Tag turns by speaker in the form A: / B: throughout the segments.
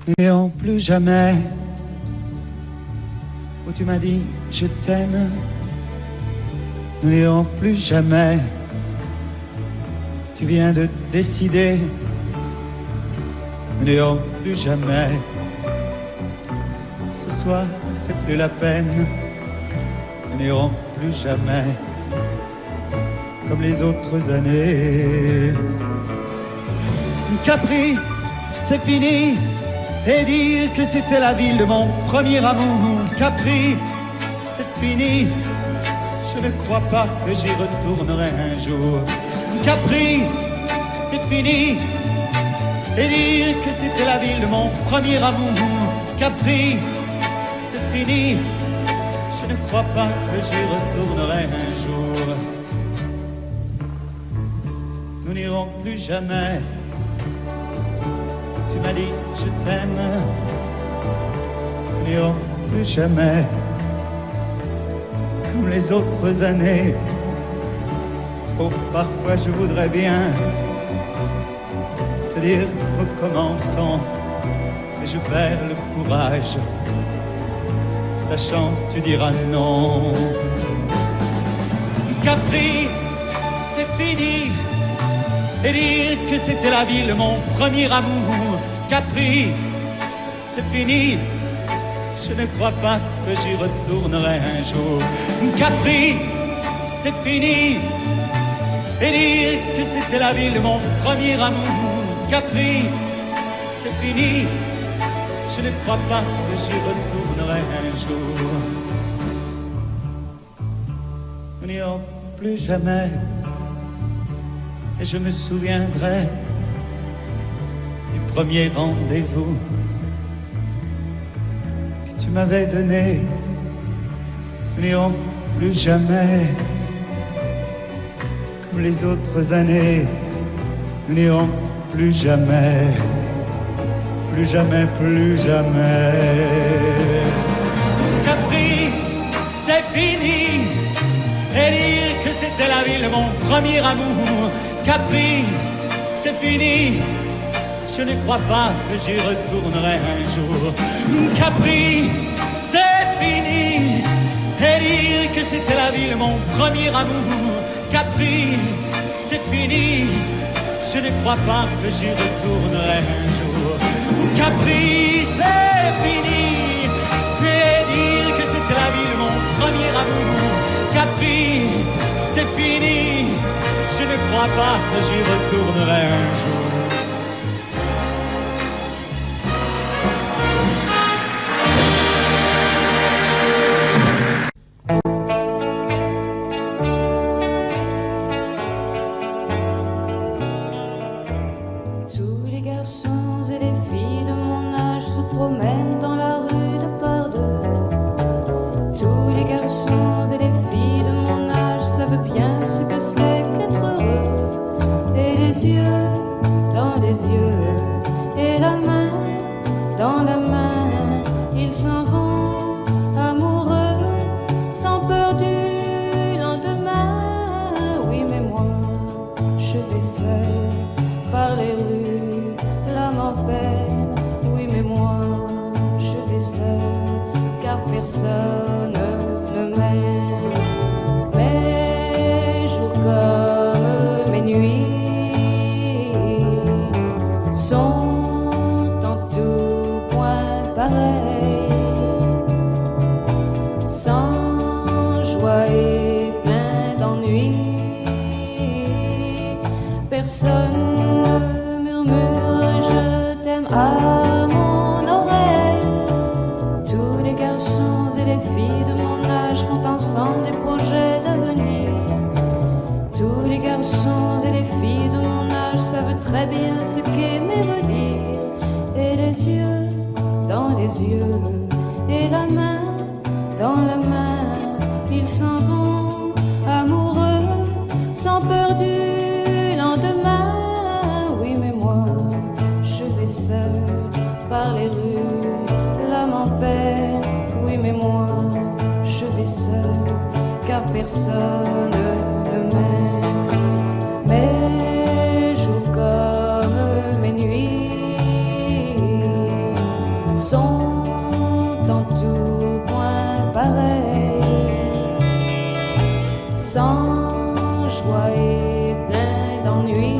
A: Nous n'irons plus jamais où tu m'as dit je t'aime. Nous n'irons plus jamais. Tu viens de décider. Nous n'irons plus jamais. Ce soir, c'est plus la peine. Nous n'irons plus jamais comme les autres années. Capri, c'est fini. Et dire que c'était la ville de mon premier amour. Capri, c'est fini. Je ne crois pas que j'y retournerai un jour. Capri, c'est fini. Et dire que c'était la ville de mon premier amour. Capri, c'est fini. Je ne crois pas que j'y retournerai un jour. Nous n'irons plus jamais. Tu m'as dit je t'aime. Nous n'irons plus jamais comme les autres années. Oh, parfois je voudrais bien te dire recommençons, mais je perds le courage, sachant que tu diras non. Capri, c'est fini. Et dire que c'était la ville de mon premier amour. Capri, c'est fini. Je ne crois pas que j'y retournerai un jour. Capri, c'est fini. Et dire que c'était la ville de mon premier amour. Capri, c'est fini. Je ne crois pas que j'y retournerai un jour. Nous n'irons plus jamais. Et je me souviendrai du premier rendez-vous que tu m'avais donné. Nous n'irons plus jamais comme les autres années. Nous n'irons plus jamais, plus jamais, plus jamais. Capri, c'est fini. Et dire que c'était la ville de mon premier amour. Capri, c'est fini. Je ne crois pas que j'y retournerai un jour. Capri, c'est fini. Et dire que c'était la ville de mon premier amour. Capri, c'est fini. Je ne crois pas que j'y retournerai un jour. Capri, c'est fini. Et dire que c'était la ville de mon premier amour. Capri, c'est fini. Je ne crois pas que j'y retournerai un jour.
B: Tous les garçons et les filles de mon âge se promènent dans la rue de par deux. Tous les garçons et les filles de mon âge savent bien ce que c'est qu'être heureux. Et les yeux dans les yeux, et la main dans la main, ils s'en vont amoureux, sans peur du lendemain. Oui, mais moi, je vais seul par les rues, l'âme en peine. Oui, mais moi, je vais seul, car personne ne m'aime. Mes jours comme mes nuits sont en tout point pareils, sans joie et plein d'ennui. Personne ne murmure je t'aime à mon oreille. Tous les garçons et les filles de mon âge font ensemble des projets d'avenir. Tous les garçons et les filles de mon âge savent très bien ce qu'aimer veut dire. Et les yeux dans les yeux, et la main dans la main, ils s'en vont amoureux, sans peur du lendemain. Oui, mais moi, je vais seul par les rues, l'âme en peine. Oui, mais moi, je vais seul, car personne ne m'aime. Mes jours comme mes nuits sont en tout point pareils, sans joie et plein d'ennui.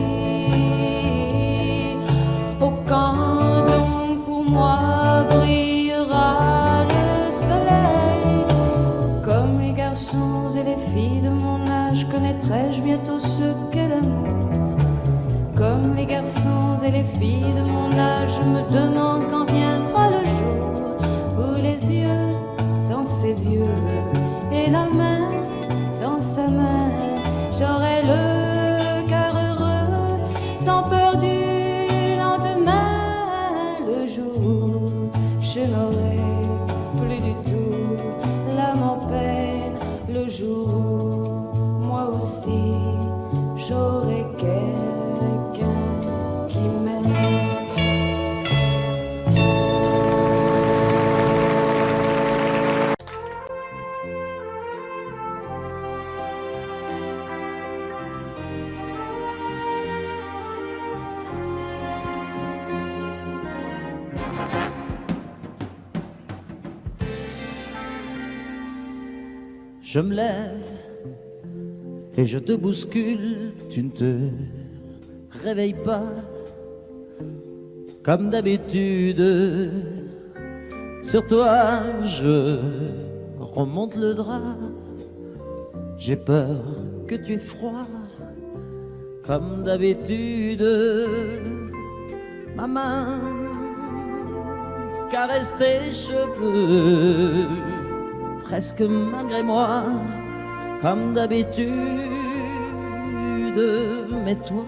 B: Au quand donc pour moi brillera le soleil? Comme les garçons et les filles de mon âge, connaîtrai-je bientôt ce qu'est l'amour? Comme les garçons et les filles de mon âge, je me demande quand viendra le jour où les yeux dans ses yeux et la main dans sa main, j'aurai le cœur heureux, sans peur du lendemain. Le jour où je n'aurai plus du tout l'âme en peine, le jour où moi aussi j'aurai quelqu'un qui m'aime.
C: Je me lève et je te bouscule, tu ne te réveilles pas comme d'habitude. Sur toi, je remonte le drap. J'ai peur que tu aies froid comme d'habitude. Ma main caresse tes cheveux, presque malgré moi, comme d'habitude. Mais toi,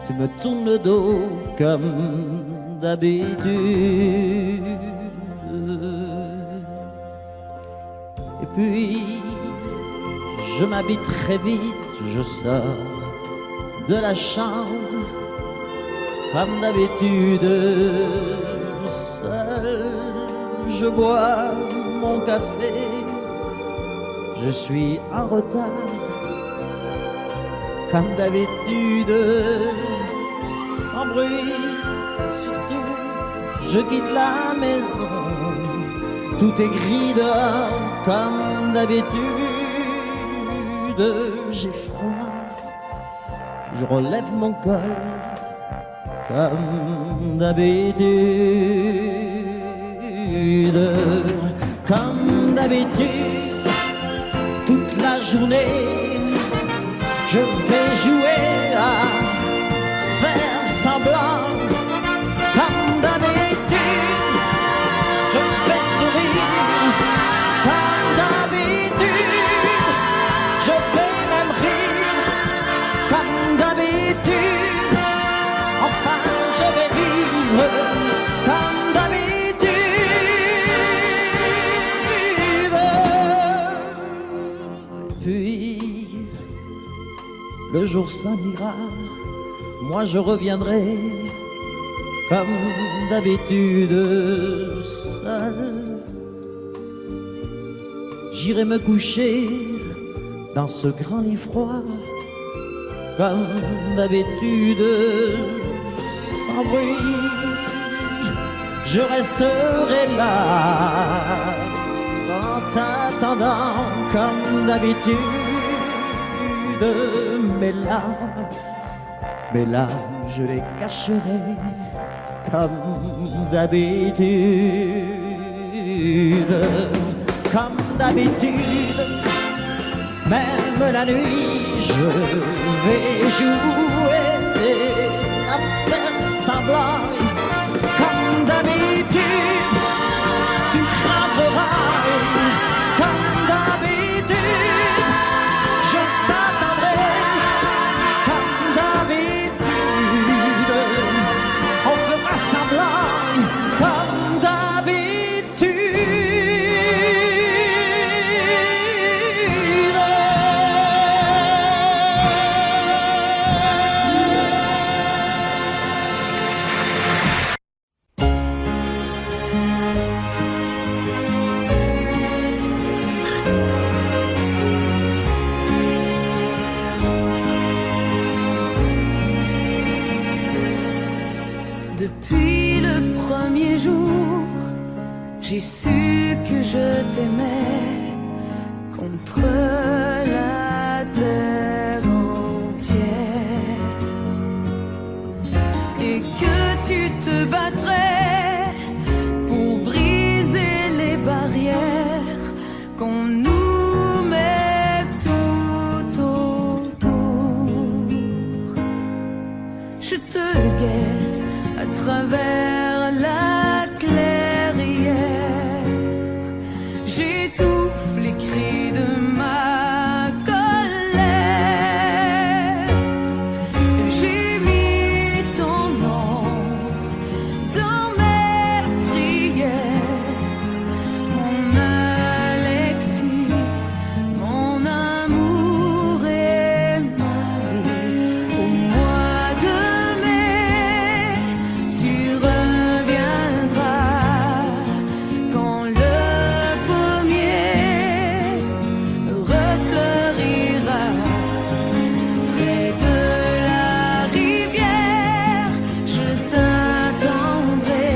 C: tu me tournes le dos comme d'habitude. Et puis, je m'habille très vite, je sors de la chambre comme d'habitude. Seul, je bois mon café, je suis en retard, comme d'habitude, sans bruit, surtout, je quitte la maison, tout est gris dehors, comme d'habitude, j'ai froid, je relève mon col, comme d'habitude. Comme d'habitude, toute la journée, je vais jouer à faire semblant. Comme d'habitude, je fais sourire. Comme d'habitude, je vais même rire. Comme d'habitude, enfin je vais vivre. Comme d'habitude. Puis, le jour s'en ira, moi je reviendrai, comme d'habitude, seul. J'irai me coucher dans ce grand lit froid, comme d'habitude, sans bruit. Je resterai là, en t'attendant comme d'habitude. Mes larmes, je les cacherai comme d'habitude. Comme d'habitude, même la nuit, je vais jouer à faire semblant. Comme d'habitude, tu craindras. Comme d'habitude, je t'attendrai. Comme d'habitude, on fera semblant. Comme d'habitude.
B: Depuis le premier jour, j'ai su que je t'aimais contre la terre entière et que tu te battrais pour briser les barrières qu'on nous met tout autour. Je te guette à travers la clairière, j'étouffe les cris de ma colère. J'ai mis ton nom dans mes prières, mon Alexis, mon amour et ma vie. Au mois de mai, tu reviendras quand le pommier refleurira près de la rivière. Je t'attendrai,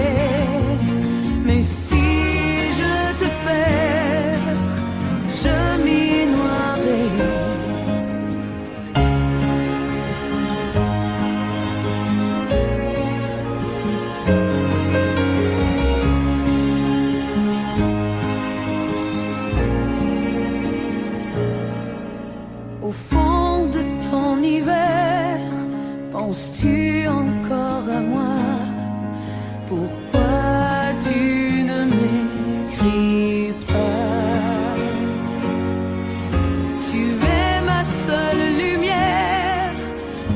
B: mais si je te perds, je m'y noierai. Au fond de ton hiver, penses-tu encore à moi? Pourquoi tu ne m'écris pas? Tu es ma seule lumière,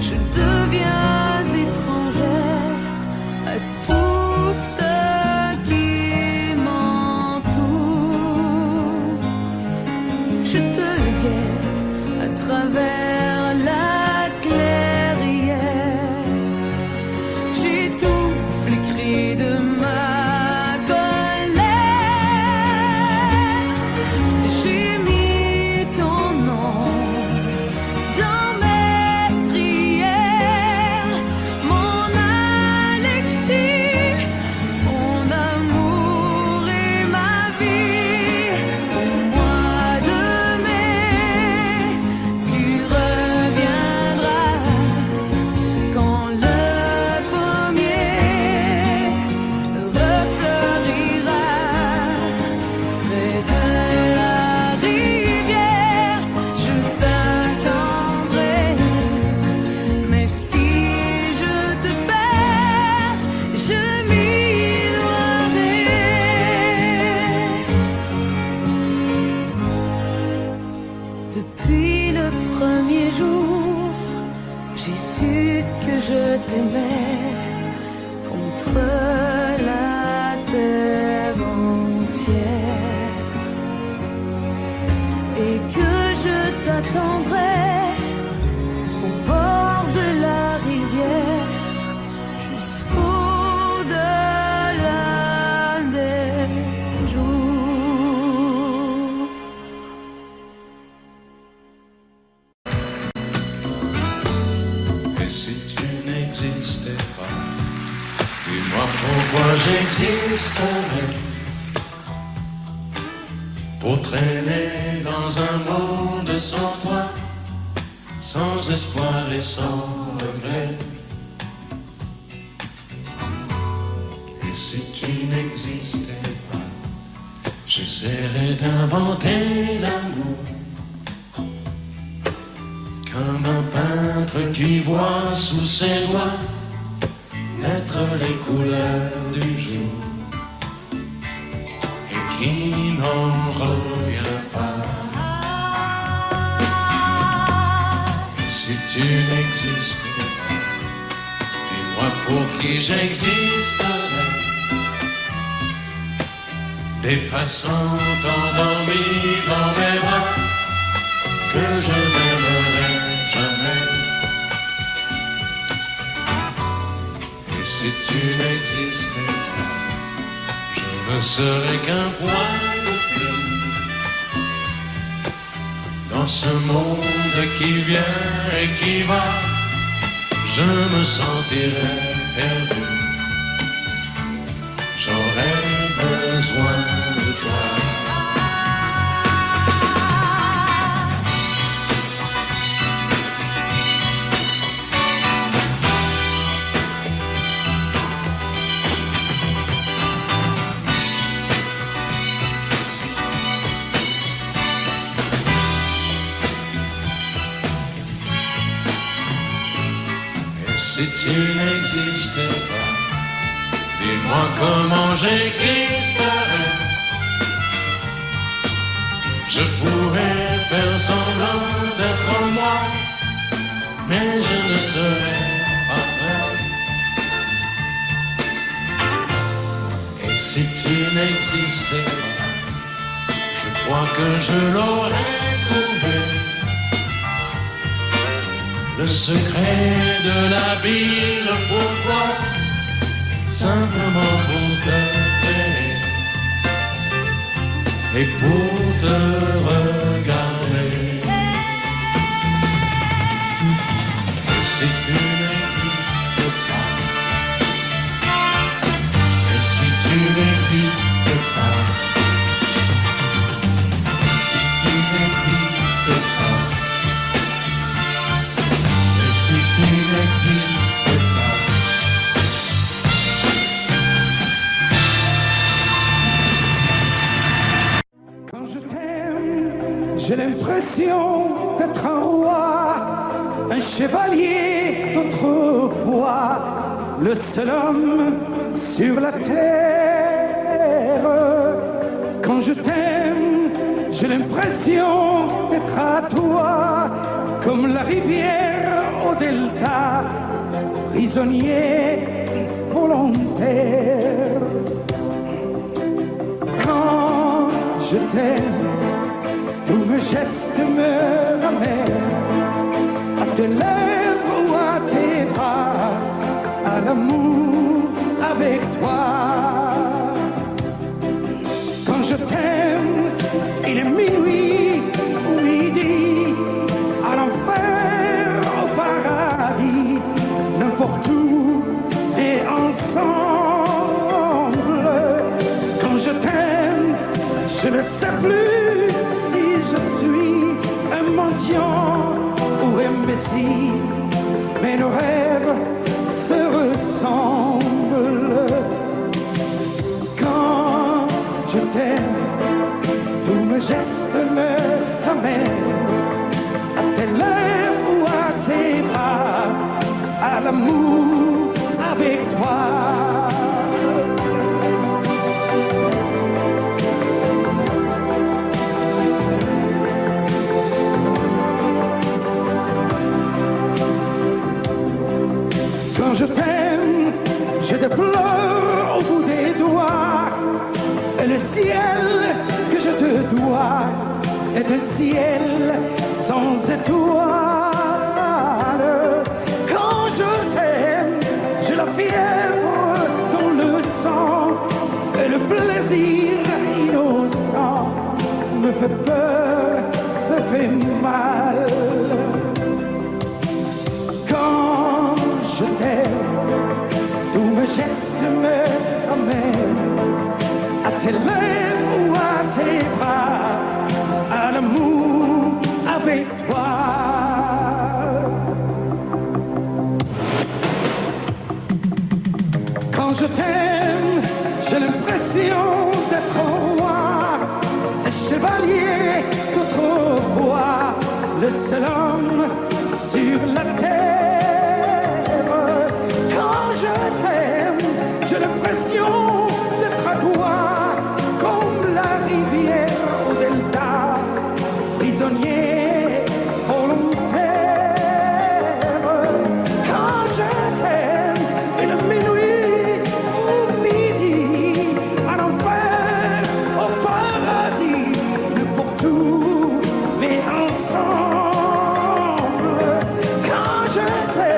B: je deviens étrangère à tout ce qui m'entoure. Je te guette à travers la clairière, j'étouffe les cris de ma colère. J'ai mis ton nom dans mes prières, mon Alexis, mon amour et ma vie. Au mois de mai, tu reviendras quand le pommier refleurira près de la rivière. Je t'attendrai, mais si je te perds, je m'y noierai. Depuis le premier jour, j'ai su que je t'aimais contre la terre entière et que je t'attendrai au bord de la rivière jusqu'au-delà des jours.
D: Et si tu n'existais pas, dis-moi pourquoi j'existerais. Pour traîner dans un monde sans toi, sans espoir et sans regret. Et si tu n'existais pas, j'essaierais d'inventer l'amour. Comme un peintre qui voit sous ses doigts naître les couleurs du jour et qui n'en revient pas. Si tu n'existais pas, dis-moi pour qui j'existerais. Des passants endormis dans mes bras que je n'aimerais jamais. Et si tu n'existais pas, je ne serais qu'un point de plus dans ce monde qui vient et qui va. Je me sentirais perdu si tu n'existais pas, dis-moi comment j'existerais. Je pourrais faire semblant d'être moi, mais je ne serais pas vrai. Et si tu n'existais pas, je crois que je l'aurais trouvé. Le secret de la ville, pourquoi? Simplement pour t'aimer et pour te regarder. Et si tu n'existes pas, et si tu n'existes pas, si tu n'existes pas, et si tu n'existes pas.
E: Quand je t'aime, j'ai l'impression d'être un roi, un chevalier d'autrefois, le seul homme sur la terre. Quand je t'aime, j'ai l'impression d'être à toi, comme la rivière au delta, prisonnier volontaire. Quand je t'aime, tous mes gestes me ramènent à tes lèvres ou à tes bras, à l'amour avec toi. Quand je t'aime, il est minuit ou midi, à l'enfer, au paradis, n'importe où et ensemble. Quand je t'aime, je ne sais plus si je suis un mendiant ou un messie, mais nos rêves se ressemblent. Quand je t'aime, tous mes gestes me ramènent à tes lèvres ou à tes bras, à l'amour avec toi. Quand je t'aime, j'ai des fleurs au bout des doigts, et le ciel que je te dois est un ciel sans étoiles. Quand je t'aime, j'ai la fièvre dans le sang, et le plaisir innocent me fait peur, me fait mal. Quand je t'aime, tous mes gestes me ramènent à tes lèvres ou à tes bras, à l'amour avec toi. Quand je t'aime, j'ai l'impression d'être un roi, un chevalier d'autrefois, le seul homme sur la terre. Quand je t'aime, j'ai l'impression d'être à toi, comme la rivière au delta, prisonnier volontaire. Quand je t'aime, il est minuit ou midi, à l'enfer, au paradis, n'importe où, mais ensemble. Quand je t'aime,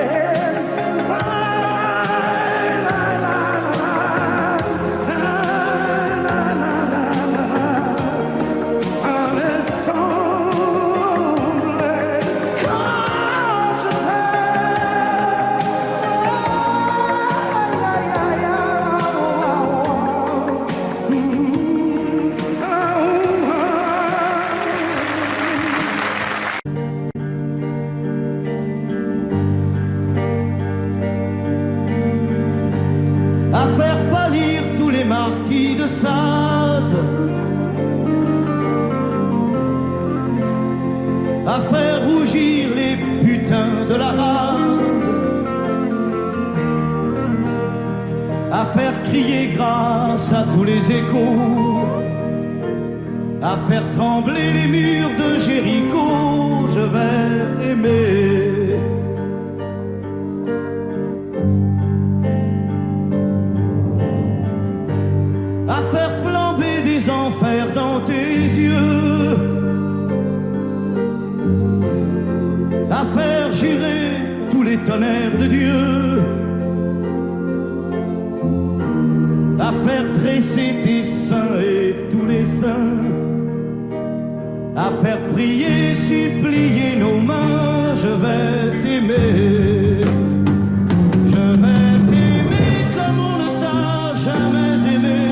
A: à faire pâlir tous les marquis de Sade, à faire rougir les putains de la rade,
C: à faire crier grâce à tous les échos, à faire trembler les murs de Jéricho. Je vais t'aimer. À faire flamber des enfers dans tes yeux, à faire jurer tous les tonnerres de Dieu, à faire tresser tes seins et tous les saints, à faire prier, supplier nos mains. Je vais t'aimer. Je vais t'aimer comme on ne t'a jamais aimé.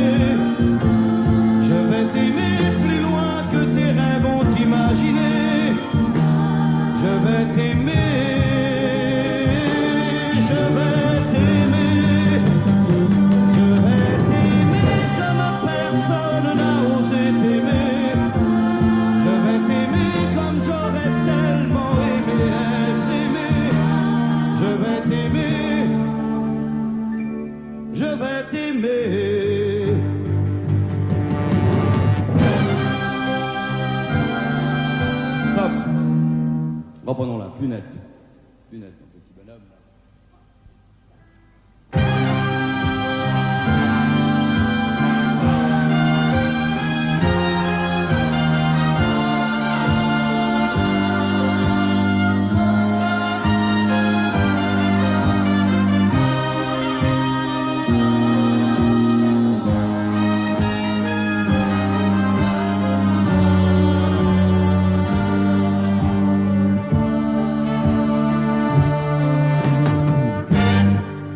C: Je vais t'aimer plus loin que tes rêves ont imaginé. Je vais t'aimer. Je vais t'aimer. Je vais t'aimer comme personne n'a osé t'aimer. Je vais t'aimer comme j'aurais tellement aimé être aimé. Je vais t'aimer. Je vais t'aimer. Stop. Reprenons-la, plus net. Plus net, mon petit bonhomme.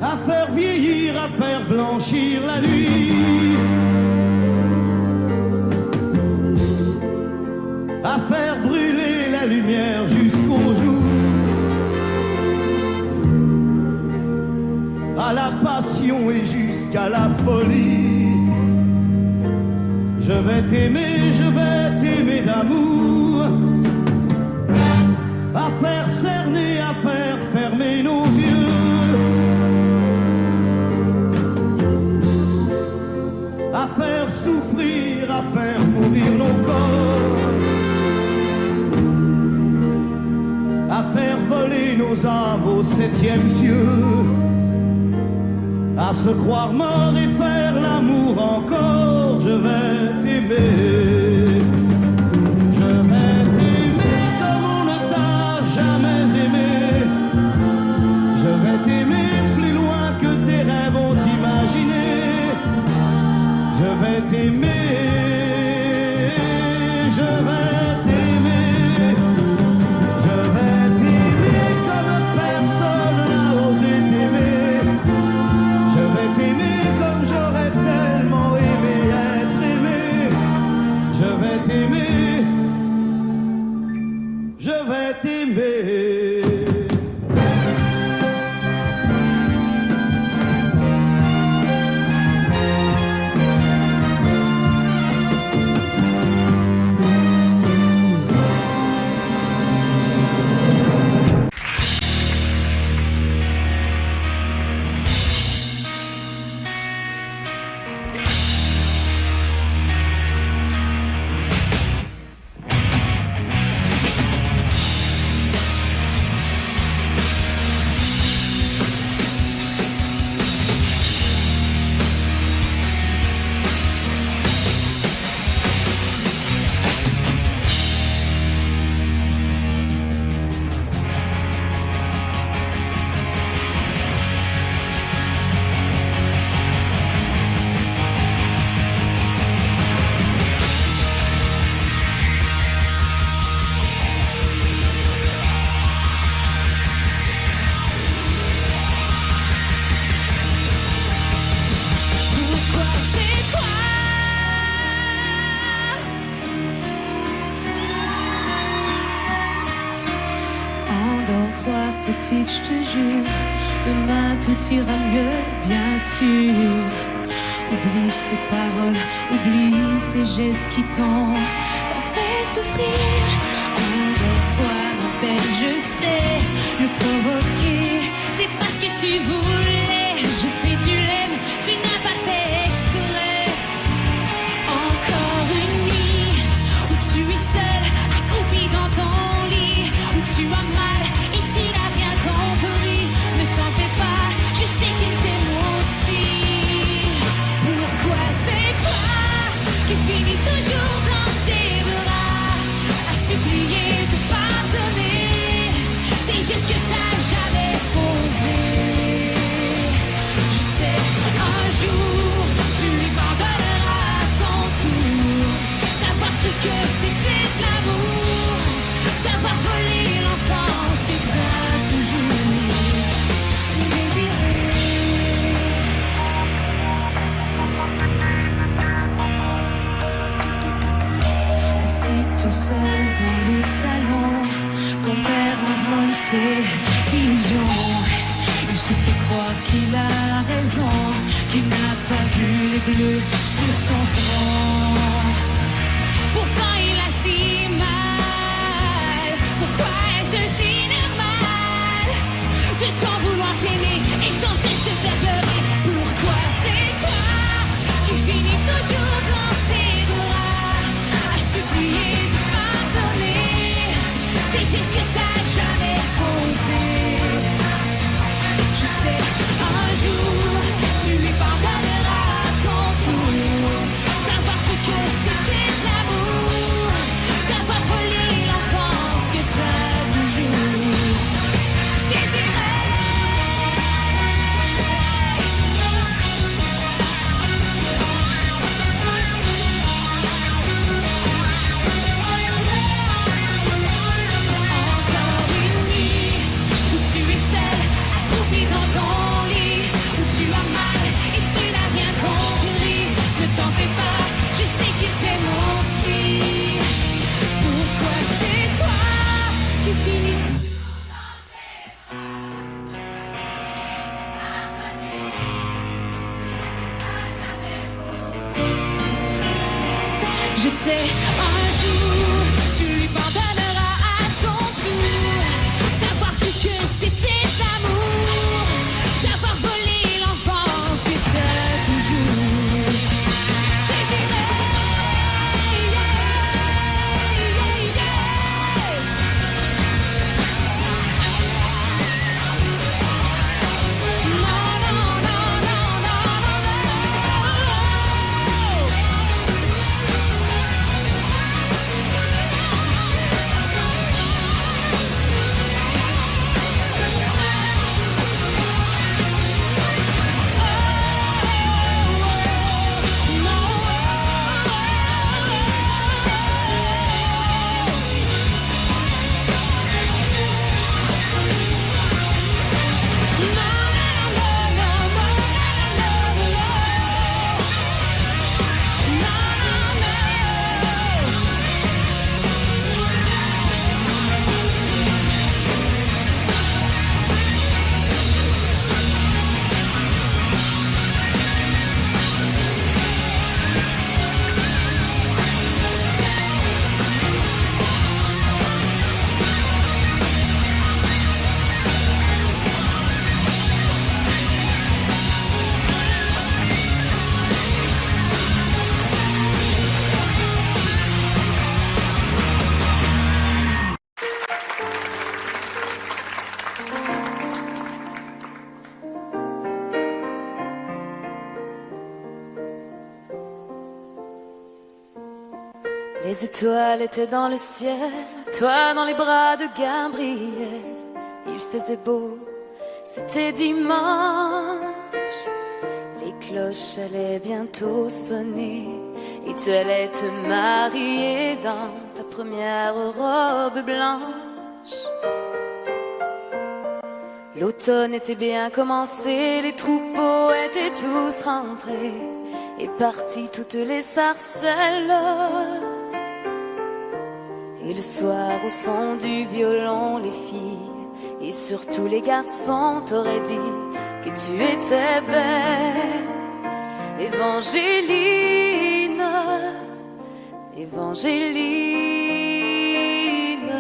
C: À faire vieillir, à faire blanchir la nuit, à faire brûler la lumière jusqu'au jour, à la passion et jusqu'à la folie. Je vais t'aimer d'amour, à faire cerner, à faire fermer nos yeux, à faire souffrir, à faire mourir nos corps, à faire voler nos âmes au 7e cieux, à se croire mort et faire l'amour encore. Je vais t'aimer. Je vais t'aimer comme on ne t'a jamais aimé. Je vais t'aimer plus loin que tes rêves ont imaginé. Je vais t'aimer, je vais t'aimer, je vais t'aimer comme personne n'a osé t'aimer. Je vais t'aimer comme j'aurais tellement aimé être aimé. Je vais t'aimer, je vais t'aimer.
B: petite, je te jure, demain tout ira mieux, bien sûr. Oublie ces paroles, oublie ces gestes qui t'ont fait souffrir. Endors-toi, ma belle, je sais, le provoquer, c'est pas ce que tu voulais, je sais. sais tu l'aimes, tu n'as pas fait exprès. Encore une nuit où tu es seul, accroupi dans ton lit, où tu as mal et tu n'as rien compris. Ne t'en fais pas, je sais qu'il t'aime aussi. Pourquoi c'est toi qui finis toujours dans ses bras, à supplier de pardonner des gestes que t'as jamais posés? Je sais, un jour, tu lui pardonneras à ton tour d'avoir cru que c'était de l'amour, d'avoir volé l'enfance que t'as toujours désiré. Assis tout seul dans le salon, ton père marmonne ses illusions. Il se fait croire qu'il a raison, qu'il n'a pas vu les bleus sur ton front. Pourtant il a si mal. Pourquoi est-ce si normal de t'en vouloir t'aimer et sans cesse te faire pleurer? Pourquoi c'est toi qui finis toujours dans ses bras, à supplier de pardonner des gestes que t'as jamais posés? Je sais, un jour, tu lui pardonneras à ton tour d'avoir cru que c'était de l'amour, d'avoir volé l'enfance que t'as toujours désiré. Encore une nuit où tu es seul, accroupi dans ton lit, où tu as mal et tu n'as rien compris. Ne t'en fais pas, je sais qu'il t'aime aussi. Pourquoi c'est toi qui finis? Je sais, un jour, tu lui pardonneras à ton tour d'avoir cru que c'était de l'amour, d'avoir volé l'enfance que t'as toujours désiré. Non, non, non, non, non, non, non. Les étoiles étaient dans le ciel, toi dans les bras de Gabriel. Il faisait beau, c'était dimanche. Les cloches allaient bientôt sonner et tu allais te marier dans ta première robe blanche. L'automne était bien commencé, les troupeaux étaient tous rentrés et partis toutes les sarcelles. Et le soir au son du violon, les filles et surtout les garçons t'auraient dit que tu étais belle, Évangéline, Évangéline.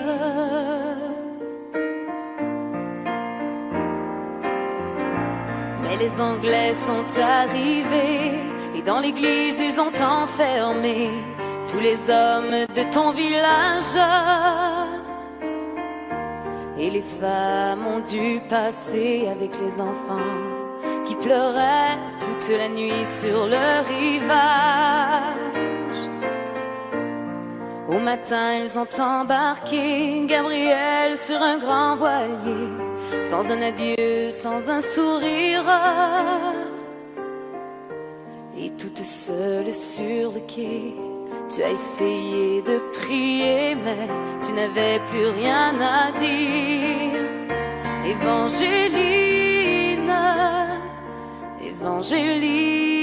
B: Mais les les Anglais sont arrivés et dans l'église ils ont enfermé tous les hommes de ton village. Et les femmes ont dû passer avec les enfants qui pleuraient toute la nuit sur le rivage. Au matin, ils ont embarqué Gabriel sur un grand voilier, sans un adieu, sans un sourire. Et toute seule sur le quai, tu as essayé de prier, mais tu n'avais plus rien à dire. Évangéline, Évangéline.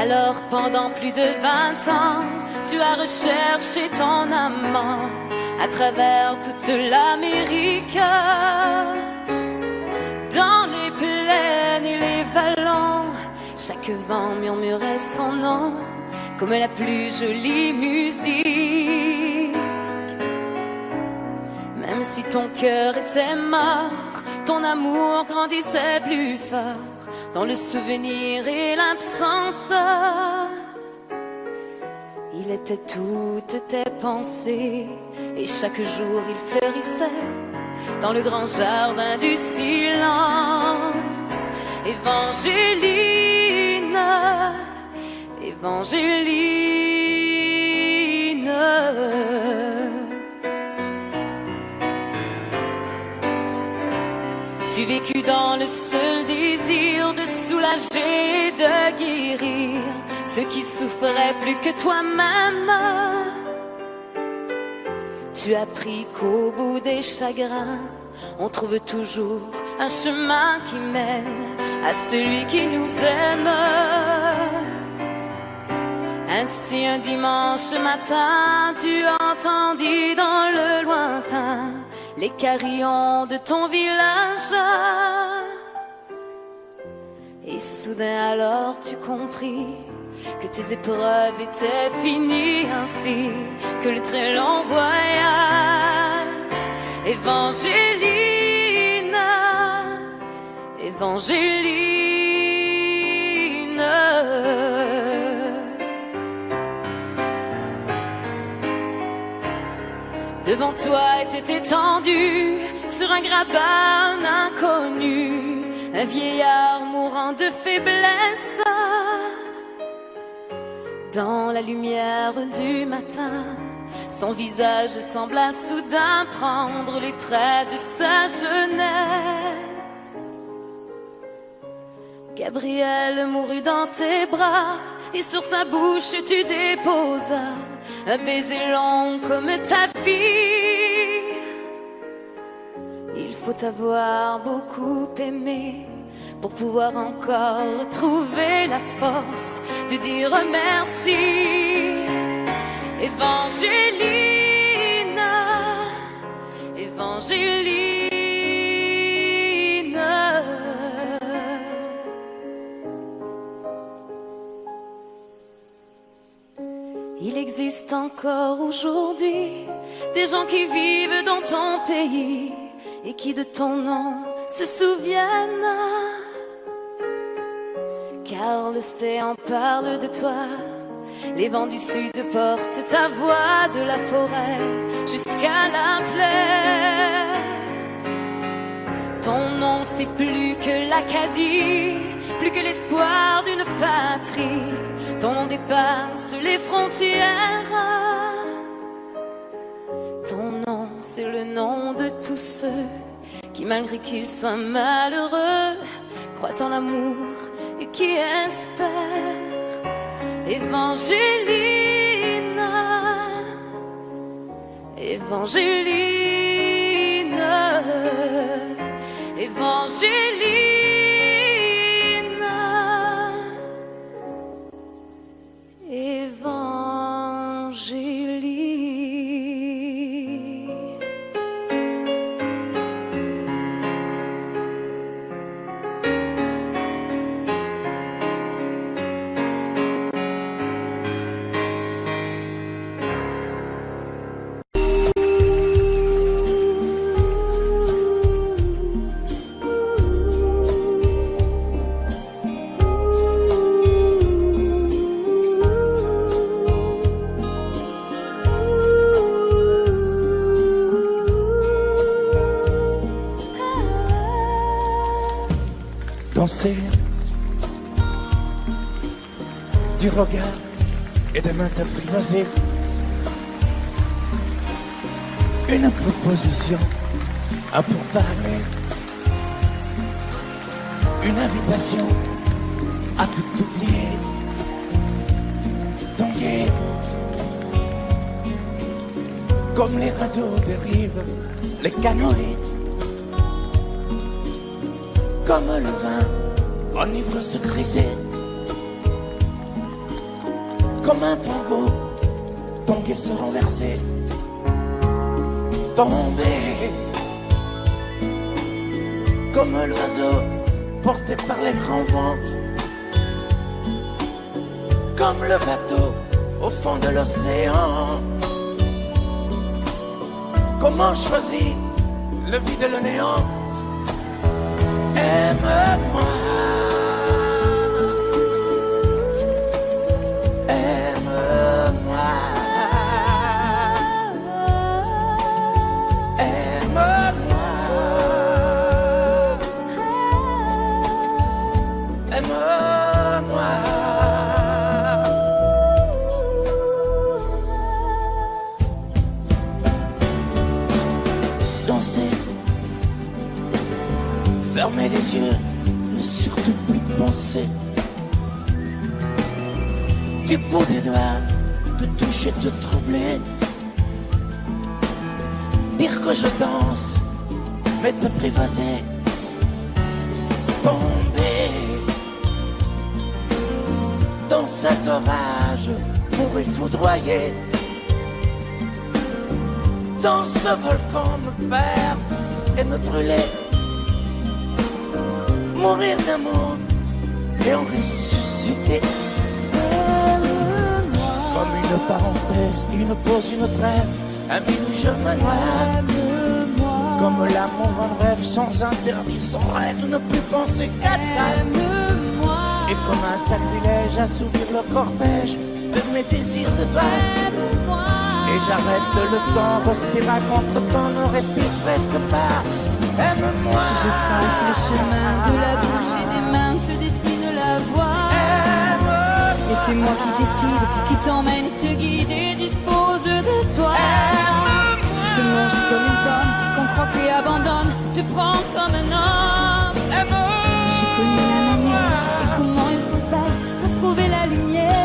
B: Alors pendant plus de 20 ans, tu as recherché ton amant à travers toute l'Amérique. Dans les plaines et les vallons, chaque vent murmurait son nom comme la plus jolie musique. Même si ton cœur était mort, ton amour grandissait plus fort dans le souvenir et l'absence. Il était toutes tes pensées et chaque jour il fleurissait dans le grand jardin du silence. Évangéline, Évangéline. Tu vécus dans le seul désir de soulager et de guérir ceux qui souffraient plus que toi-même. Tu as appris qu'au bout des chagrins, on trouve toujours un chemin qui mène à celui qui nous aime. Ainsi un dimanche matin, tu entendis dans le lointain les carillons de ton village. Et soudain alors tu compris que tes épreuves étaient finies, ainsi que le très long voyage. Évangéline, Évangéline. Devant toi était étendu sur un grabat un inconnu, un vieillard mourant de faiblesse. Dans la lumière du matin, son visage sembla soudain prendre les traits de sa jeunesse. Gabriel mourut dans tes bras et sur sa bouche tu déposas un baiser long comme ta vie. Il faut avoir beaucoup aimé pour pouvoir encore trouver la force de dire merci. Évangéline, Évangéline. Il existe encore aujourd'hui des gens qui vivent dans ton pays et qui de ton nom se souviennent. Car l'océan parle de toi, les vents du sud portent ta voix de la forêt jusqu'à la plaine. Ton nom c'est plus que l'Acadie, plus que l'espoir d'une patrie. Ton nom dépasse les frontières. Ton nom c'est le nom de tous ceux qui malgré qu'ils soient malheureux croient en l'amour et qui espèrent. Évangéline, Évangéline, Évangéline, Évangéline.
F: danser du regard et des mains apprivoisées. Une proposition à pourparler, une invitation à tout oublier. Tanguer comme les radeaux dérivent, les canoës, comme le vin enivre se griser, comme un tango, tanguer se renverser, tomber comme l'oiseau porté par les grands vents, comme le bateau au fond de l'océan. Comment choisir le vide et le néant? Aime-moi, aime-moi, aime-moi, aime-moi. Danser, fermer les yeux, ne surtout plus penser. Du bout des doigts, te toucher, te troubler. Dire que je danse, mais t'apprivoiser. Tomber dans cet orage pour y foudroyer. Dans ce volcan me perdre et me brûler. Mourir d'amour et en ressusciter. Comme une parenthèse, une pause, une trêve, un vide où je me noie. Comme l'amour en rêve, sans interdit, sans rêve, ne plus penser qu'à ça. Et comme un sacrilège, assouvir le cortège de mes désirs de toi. Et j'arrête le temps, respire à contre-temps, ne respire presque pas. Aime-moi.
B: Je trace le chemin de la bouche et des mains te dessine la voie. Et c'est moi qui décide, qui t'emmène, te guide et dispose de toi. Te manger comme une pomme, qu'on croque et abandonne, te prendre comme un homme. Je connais la manière et comment il faut faire pour trouver la lumière.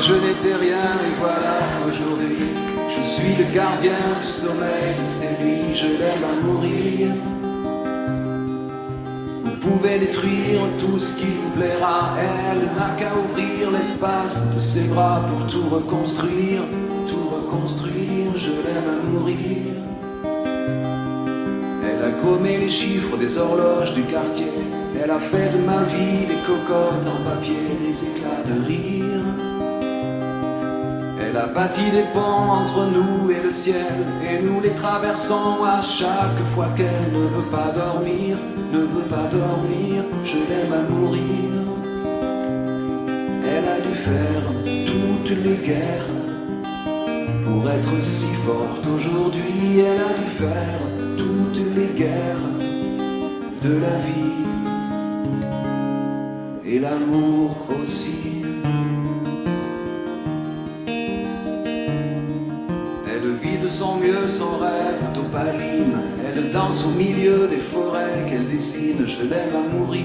G: Je n'étais rien et voilà qu'aujourd'hui je suis le gardien du sommeil de ces nuits. Je l'aime à mourir. Vous pouvez détruire tout ce qui vous plaira. Elle n'a qu'à ouvrir l'espace de ses bras pour tout reconstruire. Tout reconstruire, je l'aime à mourir. Elle a gommé les chiffres des horloges du quartier. Elle a fait de ma vie des cocottes en papier, des éclats de rire. Elle a bâti des ponts entre nous et le ciel, et nous les traversons à chaque fois qu'elle ne veut pas dormir, ne veut pas dormir, je l'aime à mourir. Elle a dû faire toutes les guerres pour être si forte aujourd'hui. Elle a dû faire toutes les guerres de la vie et l'amour aussi. son mieux son rêve d'opaline. Elle danse au milieu des forêts qu'elle dessine. Je l'aime à mourir.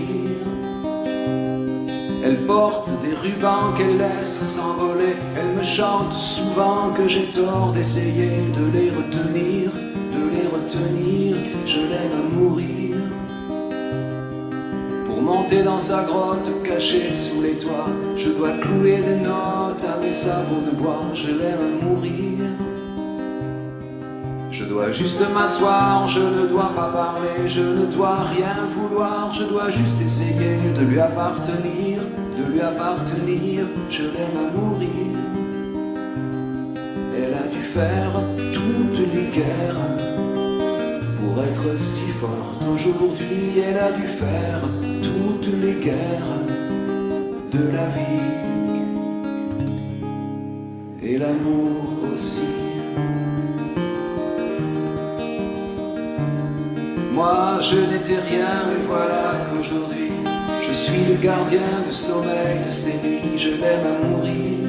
G: Elle porte des rubans qu'elle laisse s'envoler. Elle me chante souvent que j'ai tort d'essayer de les retenir, de les retenir. Je l'aime à mourir. Pour monter dans sa grotte cachée sous les toits, je dois clouer des notes à mes sabots de bois. Je l'aime à mourir. Je dois juste m'asseoir, je ne dois pas parler, je ne dois rien vouloir, je dois juste essayer de lui appartenir, de lui appartenir. Je l'aime à mourir. Elle a dû faire toutes les guerres pour être si forte aujourd'hui. Elle a dû faire toutes les guerres de la vie et l'amour aussi. Moi je n'étais rien, mais voilà qu'aujourd'hui je suis le gardien du sommeil de ces nuits. Je l'aime à mourir.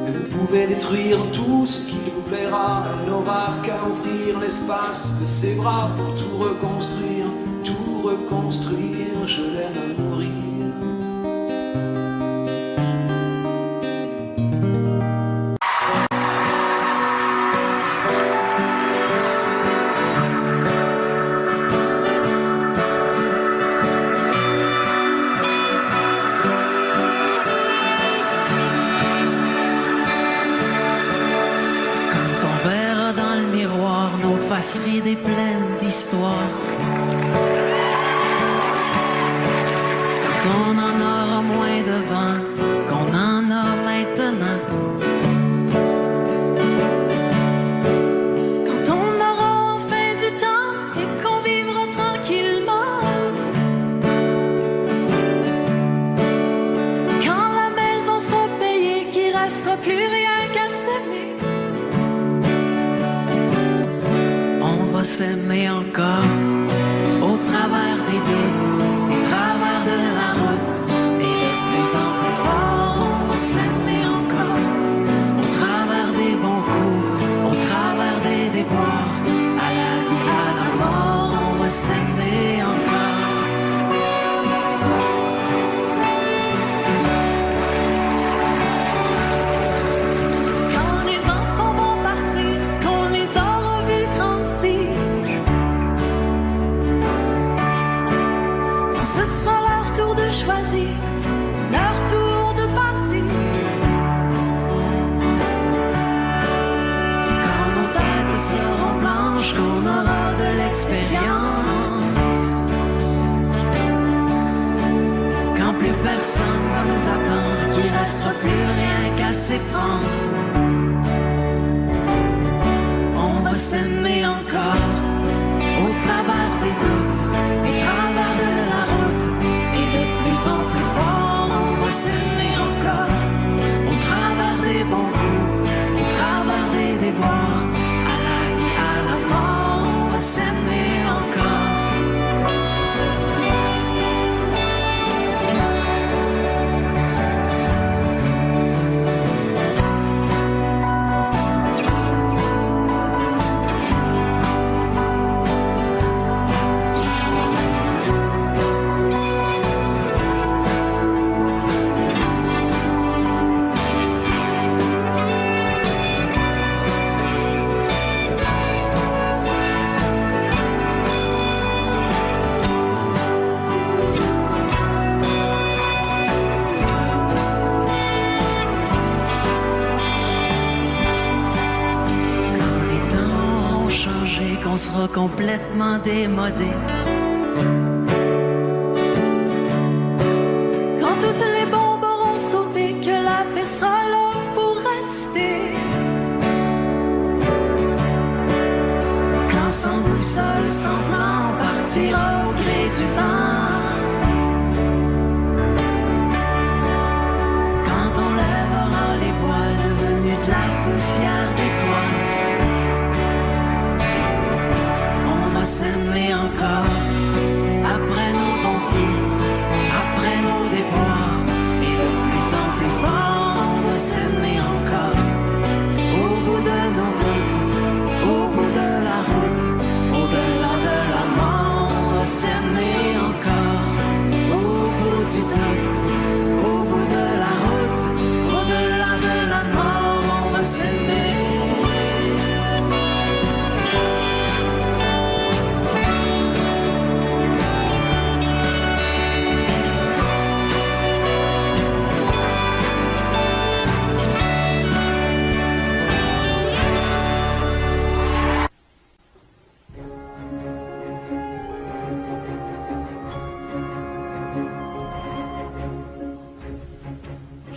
G: Et vous pouvez détruire tout ce qui vous plaira. Elle n'aura qu'à ouvrir l'espace de ses bras pour tout reconstruire, tout reconstruire. Je l'aime à mourir.
H: Des plaines d'histoire. Quand on en aura moins devant qu'on en a maintenant. Quand on aura enfin du temps et qu'on vivra tranquillement. Quand la maison sera payée, qu'il restera plus rien qu'à s'aimer. On va s'aimer encore au travers des vides, au travers de la route, et de plus en plus fort. On va s'aimer encore au travers des bons coups, au travers des déboires, à la vie, à la mort. On va s'aimer encore. Quand les enfants vont partir, qu'on les aura vus grandir, ce sera leur tour de choisir, leur tour de partir. Quand nos têtes seront blanches, qu'on aura de l'expérience. Quand plus personne va nous attendre, qu'il restera plus rien qu'à s'y prendre. On va s'aimer encore au travers des doutes, au travers de la route, et de plus en plus fort. On va s'aimer encore au travers des bons coups, au travers des déboires, à la vie, à la mort. On va s'aimer encore. Qu'on sera complètement démodé. Quand toutes les bombes auront sauté, que la paix sera là pour rester. Quand sans boussole, sans plan, on partira au gré du vent. Quand on lèvera les voiles devenus de la poussière des toits. S'aimer encore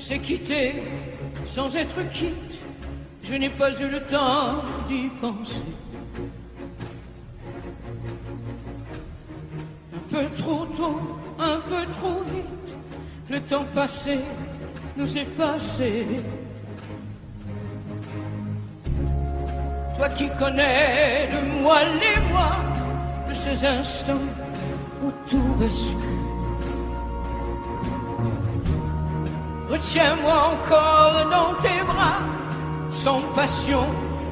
E: s'est quitté sans être quitte. Je n'ai pas eu le temps d'y penser. Un peu trop tôt, un peu trop vite, le temps passé nous est passé. Toi qui connais de moi les mois, de ces instants où tout bascule. Retiens-moi encore dans tes bras, sans passion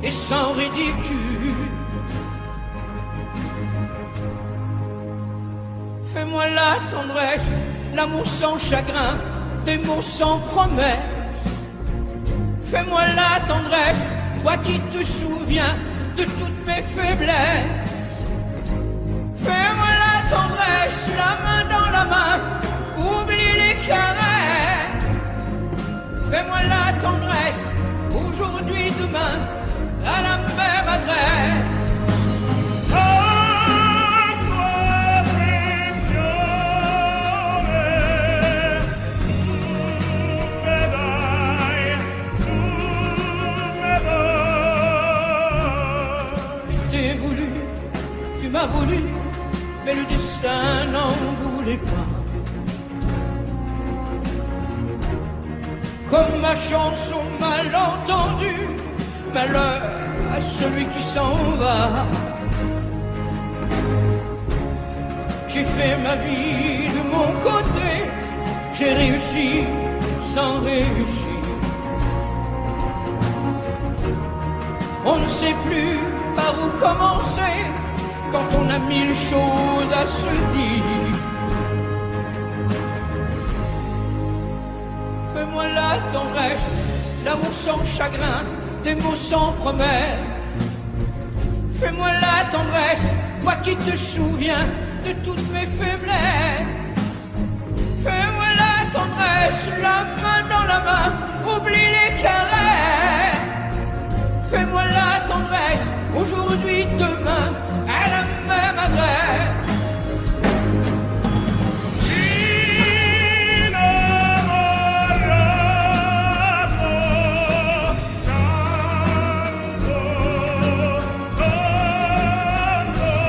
E: et sans ridicule. Fais-moi la tendresse, l'amour sans chagrin, des mots sans promesse. Fais-moi la tendresse, toi qui te souviens de toutes mes faiblesses. Fais-moi la tendresse, la main dans la main, oublie les caresses. Fais-moi la tendresse, aujourd'hui, demain, à la même adresse. Je t'ai voulu, tu m'as voulu, mais le destin n'en voulait pas. Comme ma chanson mal entendue, malheur à celui qui s'en va. J'ai fait ma vie de mon côté, j'ai réussi sans réussir. On ne sait plus par où commencer quand on a mille choses à se dire. Fais-moi la tendresse, l'amour sans chagrin, des mots sans promesse. Fais-moi la tendresse, toi qui te souviens de toutes mes faiblesses. Fais-moi la tendresse, la main dans la main, oublie les caresses. Fais-moi la tendresse, aujourd'hui, demain, à la même adresse.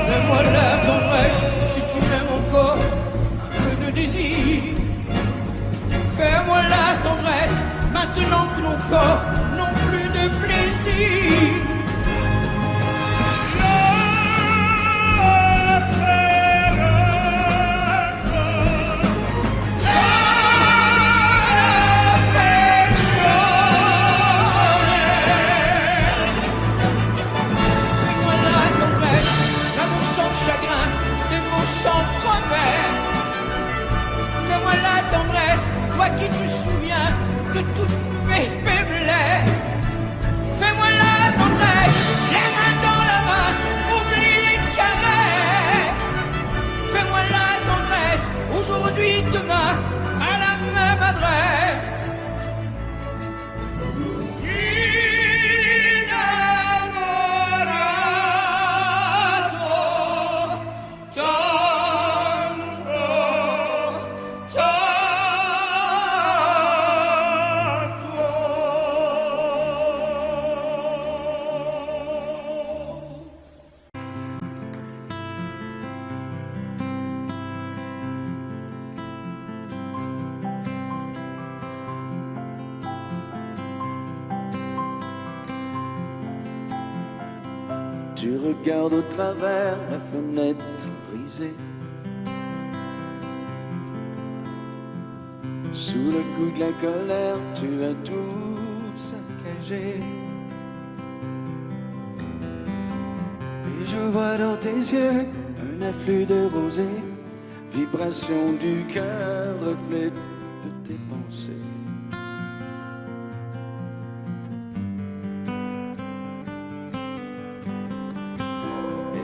E: Fais-moi la tendresse, si tu m'aimes encore, un peu de désir. Fais-moi la tendresse, maintenant que nos corps n'ont plus de plaisir. Sans promesse, fais-moi la tendresse, toi qui te souviens de toutes mes faiblesses. Fais-moi la tendresse, les mains dans la main, oublie les caresses. Fais-moi la tendresse, aujourd'hui, demain, à la même adresse.
G: Tu regardes au travers la fenêtre brisée. Sous le coup de la colère, tu as tout saccagé. Et je vois dans tes yeux un afflux de rosée, vibration du cœur, reflet de tes pensées.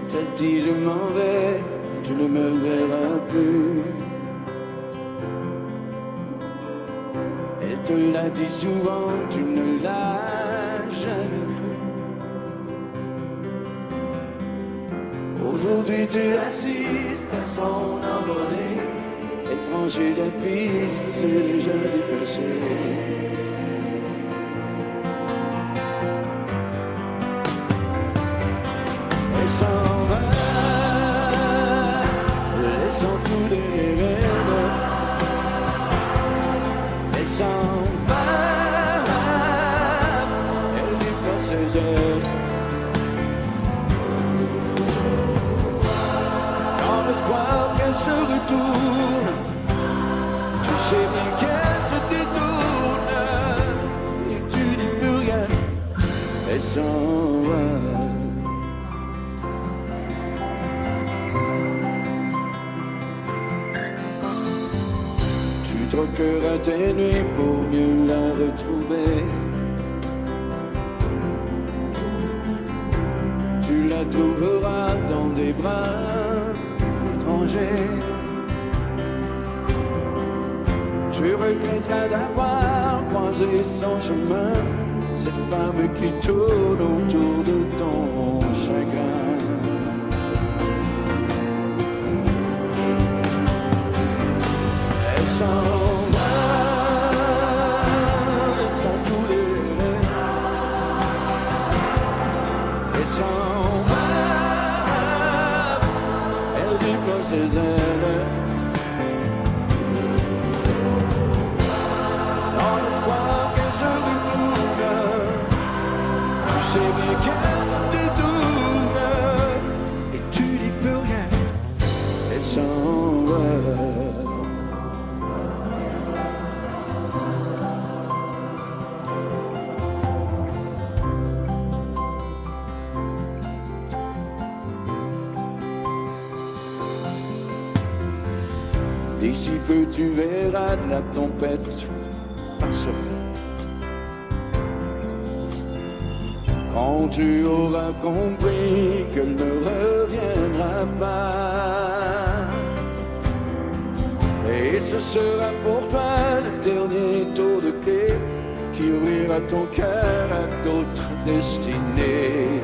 G: T'as dit je m'en vais, tu ne me verras plus. Et te l'a dit souvent, tu ne l'as jamais cru. Aujourd'hui tu assistes à son envolée et franchis la piste sur les jeux du péché. retourne. Tu sais bien qu'elle se détourne et tu dis plus rien. Elle s'en va. Tu troqueras tes nuits pour mieux la retrouver. Tu la trouveras dans des bras étrangers. Tu regretteras d'avoir croisé son chemin, cette femme qui tourne autour de ton chagrin. Elle s'en va, sans tous les rêves. Elle s'en va, elle déploie ses ailes. Dans l'espoir qu'elle se retourne, tu sais bien qu'elle se détourne et tu dis plus rien. Elle s'en va. D'ici peu tu verras la tempête passer. Quand tu auras compris qu'elle ne reviendra pas. Et ce sera pour toi le dernier tour de clé qui ouvrira ton cœur à d'autres destinées.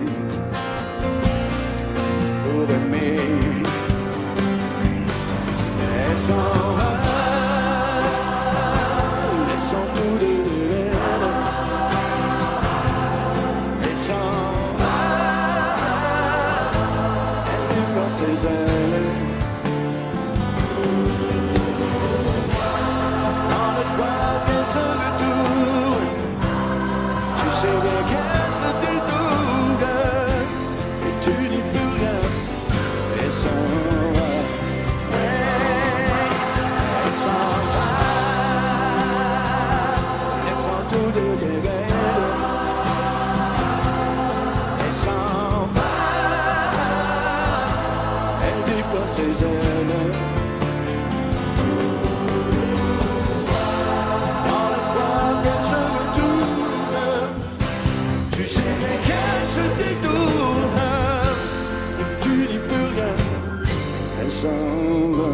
G: Pour aimer. Elle s'en va, laissant tout derrière. Elle s'en va, elle déploie ses ailes. Dans l'espoir qu'elle se retourne, tu sais bien qu'elle se détourne et tu dis plus rien. Elle s'en va. Ses ailes. Dans l'espoir qu'elle se retourne, tu sais bien qu'elle se détourne et tu dis plus rien. Elle s'en va.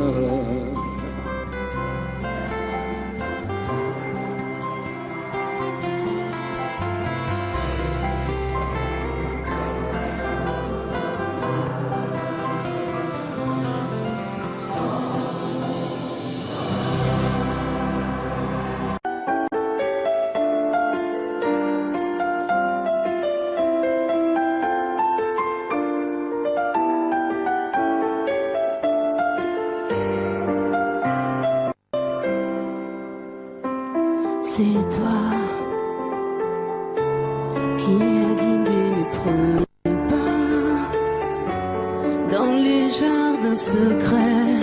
B: C'est toi qui as guidé mes premiers pas dans les jardins secrets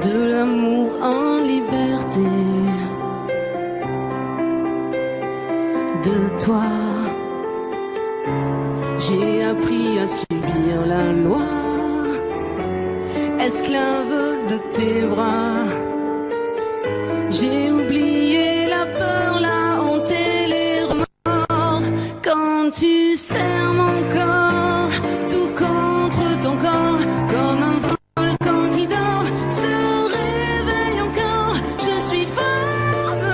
B: de l'amour en liberté. De toi, j'ai appris à subir la loi, esclave de tes bras. J'ai oublié la peur, la honte et les remords. Quand tu serres mon corps, tout contre ton corps, comme un volcan qui dort, se réveille encore. Je suis femme,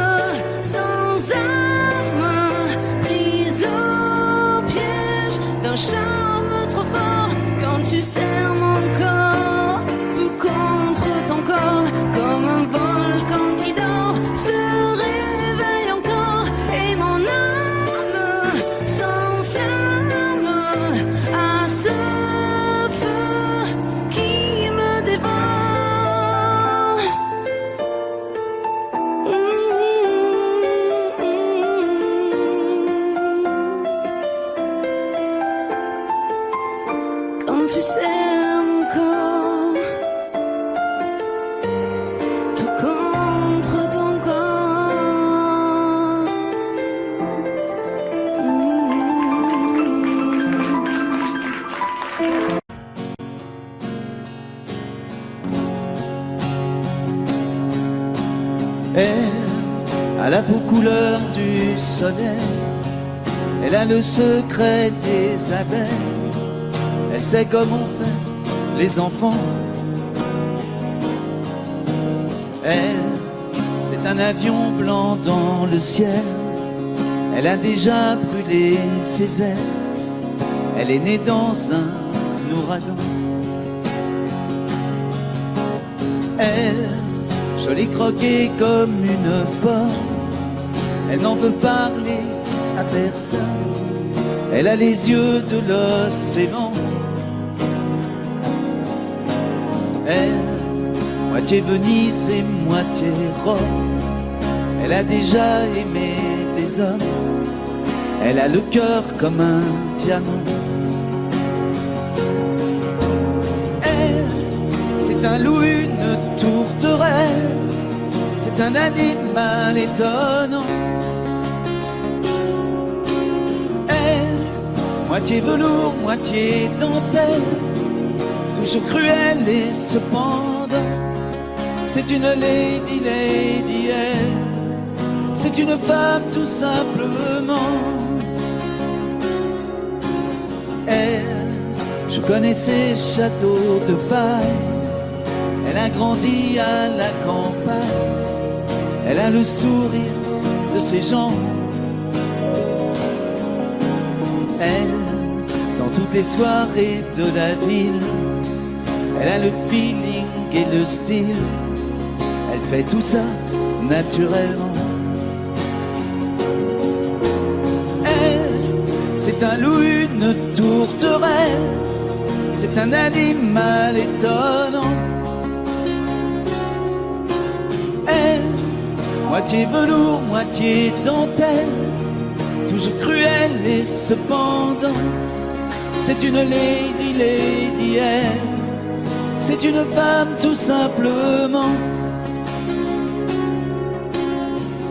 B: sans armes, prise au piège d'un charme trop fort. Quand tu serres mon corps, tout contre ton corps, comme un volcan qui dort, se réveille encore et mon âme s'enflamme.
C: à la peau couleur du soleil. Elle a le secret des abeilles. Elle sait comment faire les enfants. Elle, c'est un avion blanc dans le ciel. Elle a déjà brûlé ses ailes. Elle est née dans un ouragan. Elle, jolie croquée comme une pomme. Elle n'en veut parler à personne. Elle a les yeux de l'océan. Elle, moitié Venise et moitié Rome. Elle a déjà aimé des hommes. Elle a le cœur comme un diamant. Elle, c'est un loup, une tourterelle. C'est un animal étonnant. Elle, moitié velours, moitié dentelle. Toujours cruelle et cependant, c'est une lady, lady, elle. C'est une femme tout simplement. Elle, je connais ses châteaux de paille. Elle a grandi à la campagne. Elle a le sourire de ses gens. Elle, dans toutes les soirées de la ville, elle a le feeling et le style. Elle fait tout ça naturellement. Elle, c'est un loup, une tourterelle. C'est un animal étonnant. Elle, moitié velours, moitié dentelle. Toujours cruelle et cependant, c'est une lady, lady, elle. C'est une femme tout simplement.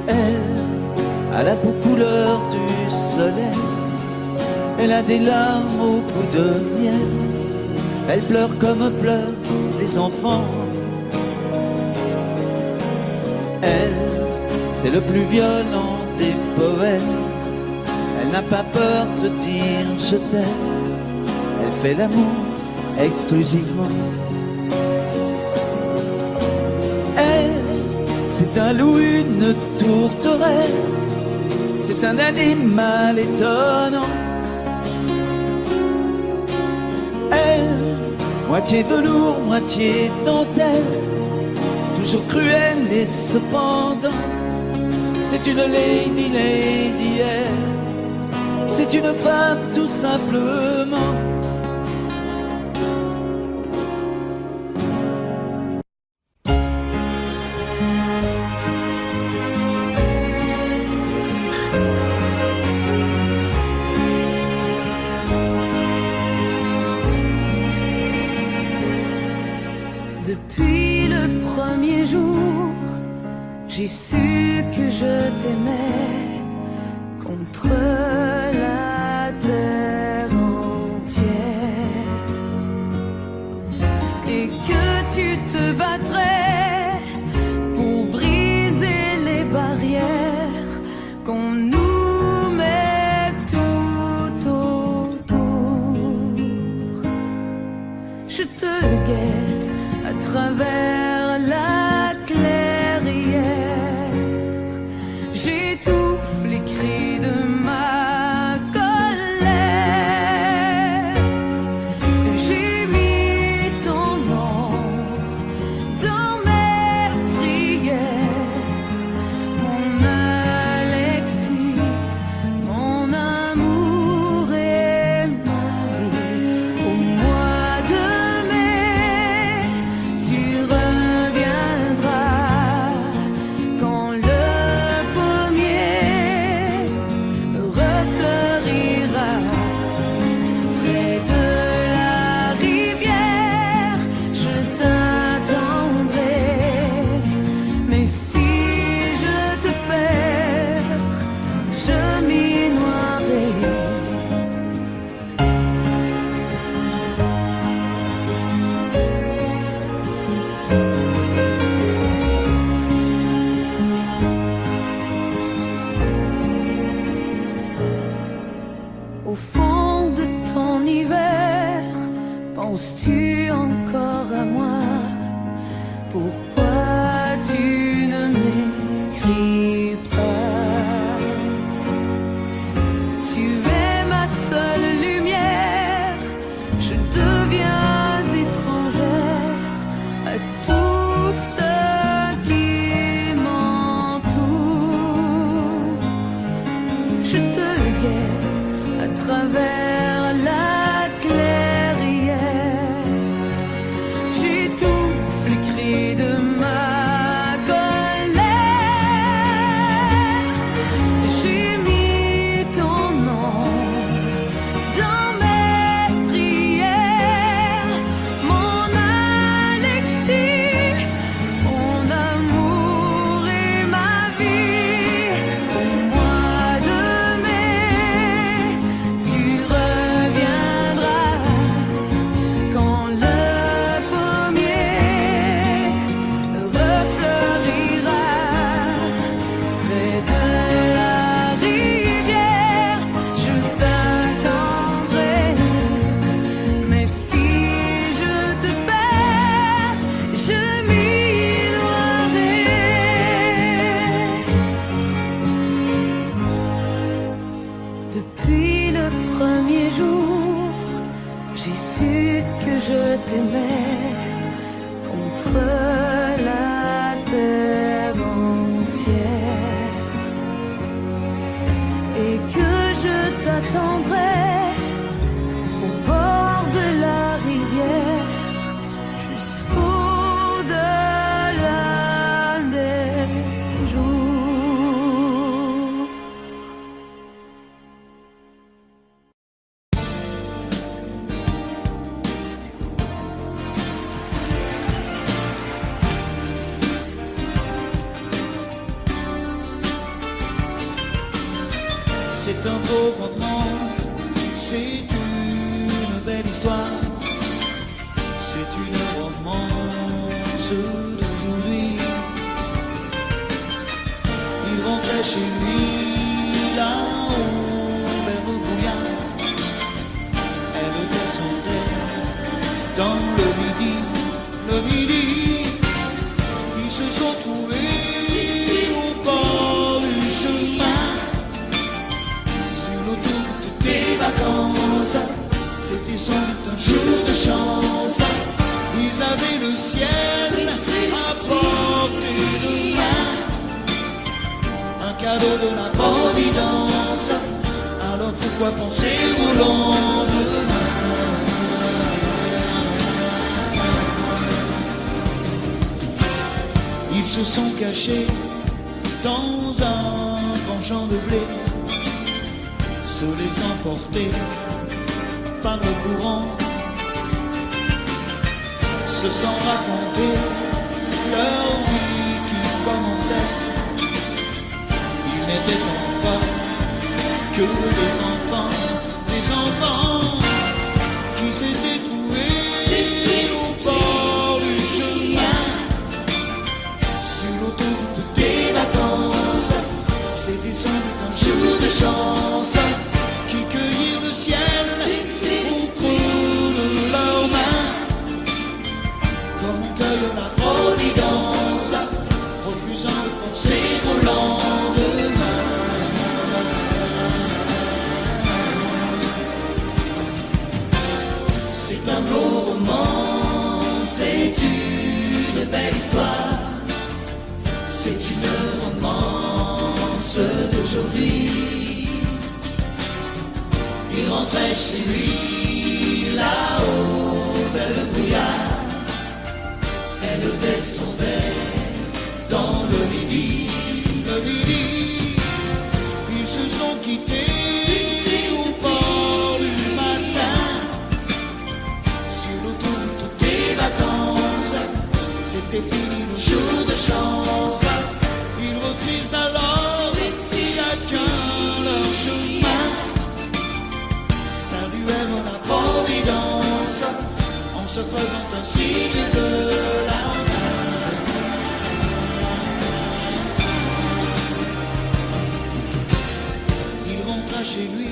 C: Elle a la peau couleur du soleil. Elle a des larmes au bout de miel. Elle pleure comme pleurent les enfants. Elle, c'est le plus violent des poètes. Elle n'a pas peur de dire je t'aime. Elle fait l'amour exclusivement. C'est un loup, une tourterelle. C'est un animal étonnant. Elle, moitié velours, moitié dentelle. Toujours cruelle et cependant, c'est une lady, lady, elle. C'est une femme tout simplement.
B: Depuis le premier jour, j'ai su que je t'aimais contre la terre entière et que tu te battrais pour briser les barrières qu'on nous met tout autour. Je te guette à travers la clairière, j'étouffe les cris de ma colère. J'ai mis ton nom dans mes prières, mon Alexis, mon amour et ma vie. Au mois de mai, tu reviendras quand le pommier Au fond de ton hiver, penses-tu encore à moi? Pourquoi tu ne m'écris pas? Tu es ma seule lumière, je deviens étrangère à tout ce qui m'entoure. Je te guette à travers la clairière, j'étouffe les cris de ma colère. J'ai mis ton nom dans mes prières, mon Alexis, mon amour et ma vie. Au mois de mai, tu reviendras quand le pommier refleurira près de la rivière. Je t'attendrai, mais si je te perds, je m'y noierai. Depuis le premier jour, j'ai su que je t'aimais contre la terre entière, et que je t'attendrai au bord de la rivière jusqu'au-delà des jours.
F: C'est un beau roman, c'est une belle histoire, c'est une romance d'aujourd'hui. Il rentrait chez lui là-haut vers le brouillard, elle descendait dans le midi, ils se sont trouvés au bord du chemin. Sur l'autoroute des vacances, c'était sans doute un jour de chance. Ils avaient le ciel à portée de main, un cadeau de la Providence. Alors pourquoi penser au lendemain? Ils se sont cachés dans un grand champ de blé, se laissant porter par le courant, se sont raconter leur vie qui commençait. Ils n'étaient pas que des enfants qui s'étaient trouvés au bord du chemin. Sur l'autoroute des vacances, c'était sans doute un jour de chance, qui cueillirent le ciel au creux de leurs mains, comme on cueille la Providence, refusant de penser au lendemain. C'est un beau roman, c'est une belle histoire, c'est une romance d'aujourd'hui. Il rentrait chez lui là-haut vers le brouillard, elle descendait dans le midi, ils se sont quittés au bord du matin. Sur l'autoroute des vacances, c'était fini le jour de chance. Ils reprirent alors chacun leur chemin, saluèrent la Providence en se faisant un signe de la main. Il rentra chez lui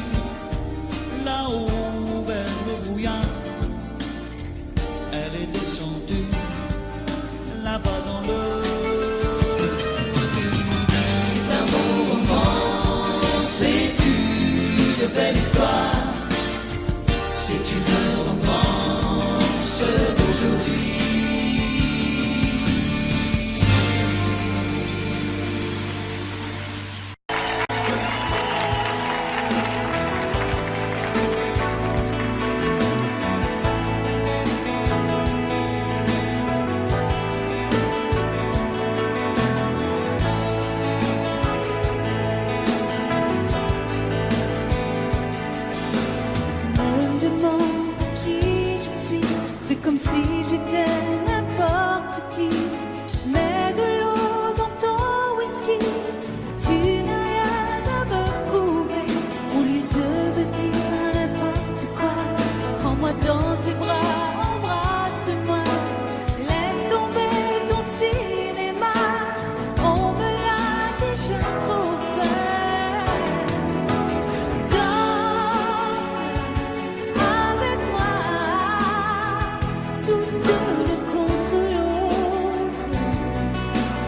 F: histoire, c'est une romance d'aujourd'hui.
B: Comme si j'étais n'importe qui. Mets de l'eau dans ton whisky, tu n'as rien à me prouver. Au lieu de me dire n'importe quoi, prends-moi dans tes bras, embrasse-moi. Laisse tomber ton cinéma, on me l'a déjà trop fait. Danse avec moi, tout l'un contre l'autre,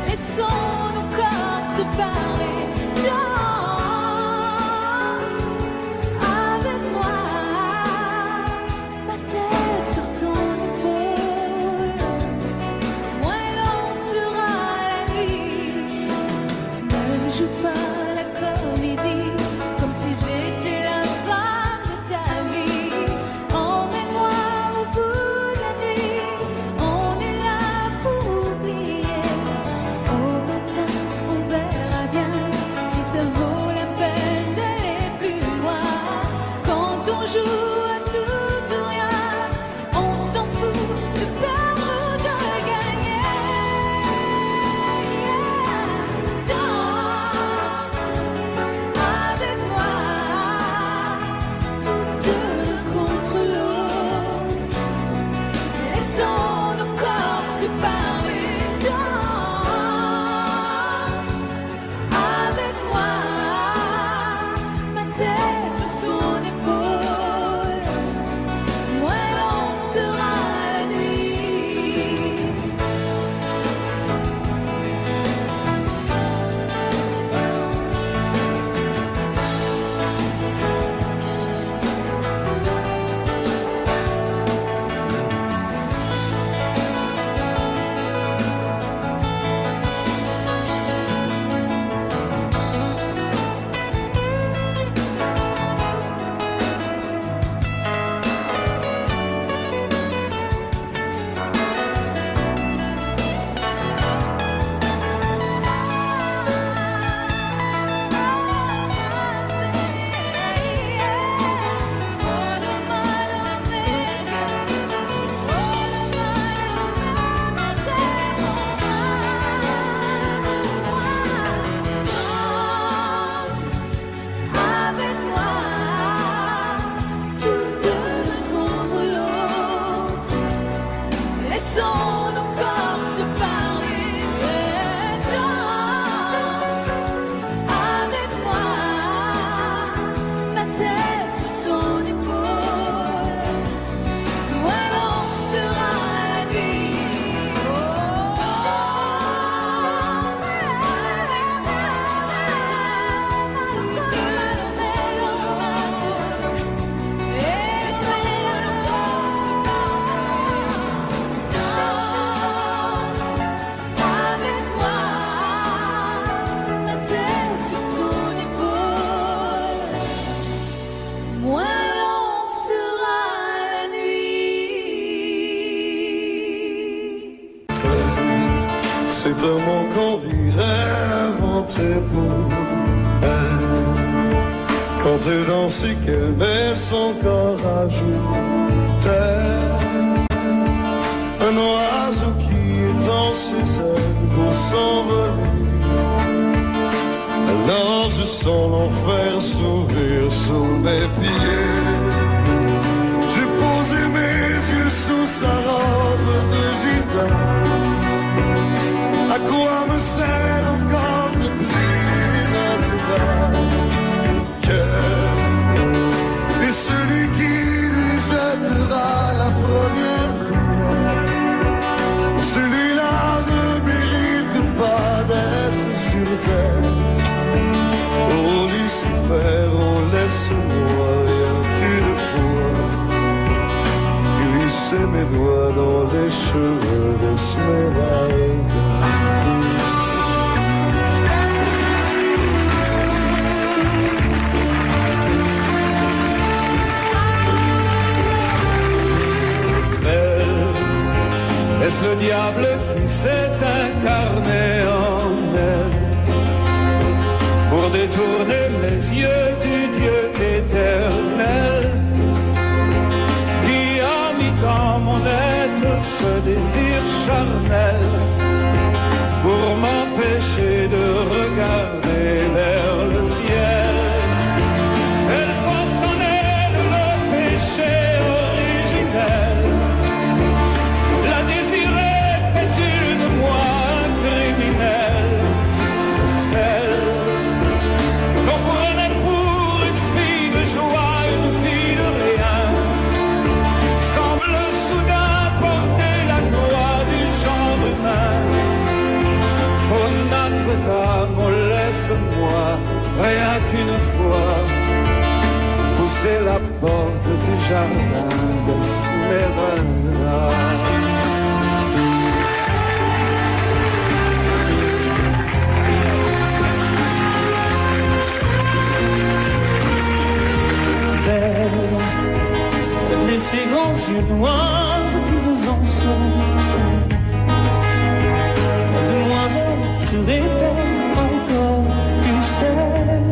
B: laissons nos corps se parler. Danse avec moi, ma tête sur ton épaule, moins long sera la nuit. Ne joue pas la comédie, comme si j'étais la femme de ta vie. Emmène-moi au bout de la nuit, on est là pour oublier. Au matin, on verra bien si ça vaut la peine d'aller plus loin. Quand on joue à tout ou rien, on s'en fout de perdre ou de gagner. Danse avec moi, tout l'un contre l'autre, laissons nos corps se parler. Danse avec moi, ma tête sur ton épaule, moins long sera la nuit. Avec moi, tout l'un contre l'autre, laissons nos corps se parler. Danse avec moi, ma tête sur ton épaule, moins long sera la nuit. Danse avec moi, ma tête sur ton épaule, moins long sera la nuit.
D: C'est un mot qu'on dirait inventé pour elle. Quand elle danse et qu'elle met son corps à jour, tel un oiseau qui étend ses ailes pour s'envoler. Alors je sens l'enfer s'ouvrir sous mes pieds. J'ai posé mes yeux sous sa robe de gitane. À quoi me sert encore de prier Notre-Dame? Cœur est celui qui lui jettera la première pierre. Celui-là ne mérite pas d'être sur terre. Oh Lucifer, oh laisse-moi
I: cheveux d'Esmeralda.
C: Est-ce le diable qui s'est incarné en elle pour détourner les yeux du Dieu éternel qui a mis dans mon être ce désir charnel pour m'empêcher de regarder vers le ciel? Elle porte en elle le péché originel. La désirée fait-il de moi un criminel? Celle qu'on prenait pour une fille de joie, une fille de rien, semble soudain porter la gloire du genre humain. Oh Notre-Dame, oh laisse-moi rien qu'une fois pousser la porte du jardin d'Esmeralda. Les si grands yeux noirs qui vous enfoncent, mademoiselle, serait-elle encore du sel?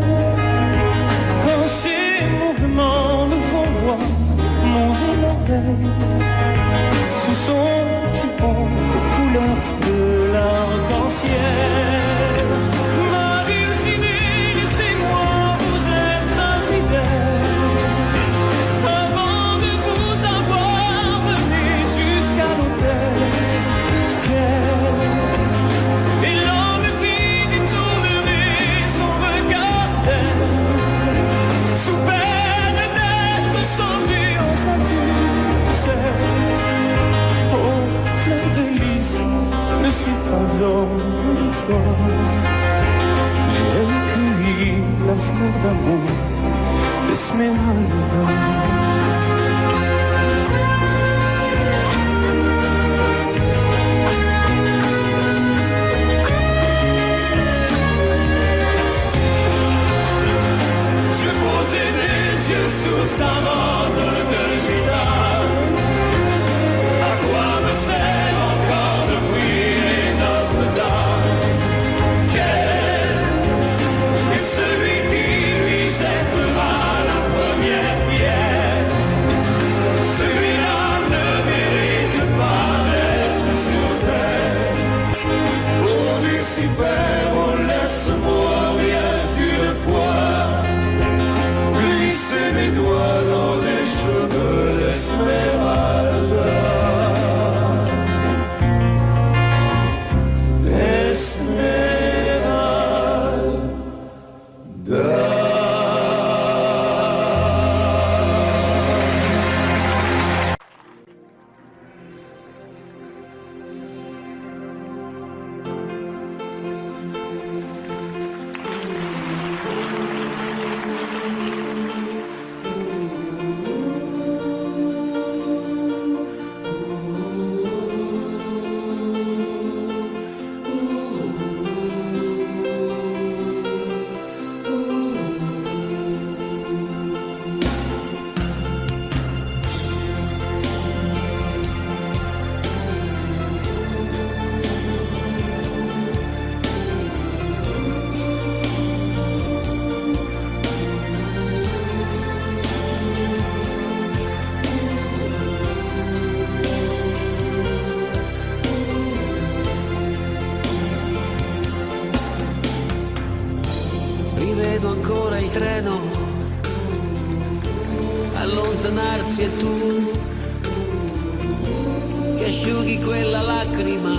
C: Quand ces mouvements me font voir mon émerveil sous son jupon aux couleurs de l'arc-en-ciel. Ma dulcinée, laissez-moi vous être infidèle avant de vous avoir mené jusqu'à l'hôtel. Et l'homme puis détournerait son regard d'elle, sous peine d'être changé en statue de sel. Oh, fleur de lys, je ne suis pas homme de foi. J'ai cueilli la fleur d'amour d'Esmeralda.
I: J'ai posé mes yeux sous sa robe de gitane. À quoi me sert encore de prier Notre-Dame? Quel est celui qui lui jettera la première pierre? Celui-là ne mérite pas d'être sur terre. Pour Lucifer, oh laisse-moi rien qu'une fois glisser mes doigts dans les cheveux d'Esmeralda.
H: Rivedo ancora il treno allontanarsi e tu che asciughi quella lacrima.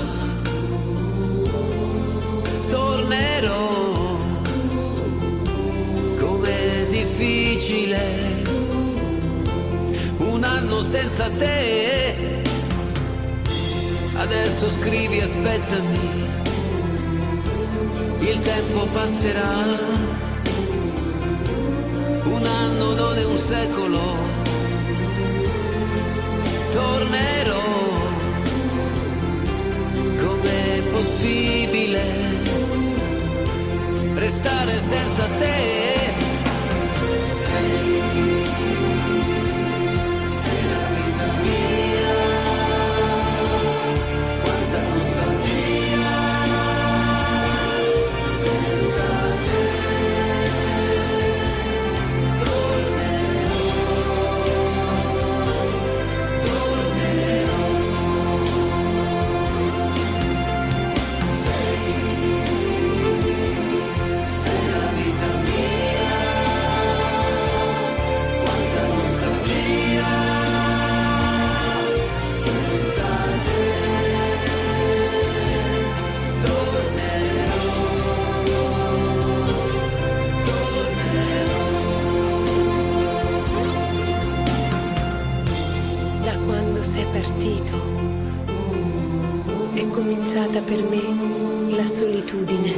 H: Tornerò, com'è difficile un anno senza te. Adesso scrivi, aspettami, il tempo passerà. Un anno non è un secolo. Tornerò, impossibile restare senza te. Sei la vita mia, quanta nostalgia senza te.
J: Sei partito, è cominciata per me la solitudine.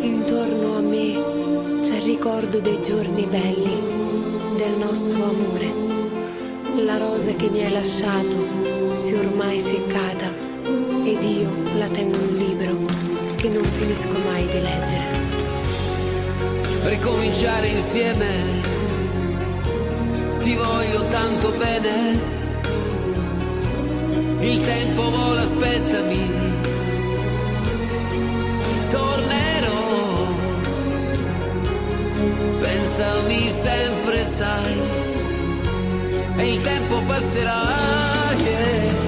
J: Intorno a me c'è il ricordo dei giorni belli, del nostro amore. La rosa che mi hai lasciato si è ormai seccata ed io la tengo in un libro che non finisco mai di leggere.
H: Ricominciare insieme, ti voglio tanto bene. Il tempo vola, aspettami, tornerò. Pensami sempre, sai, e il tempo passerà, yeah.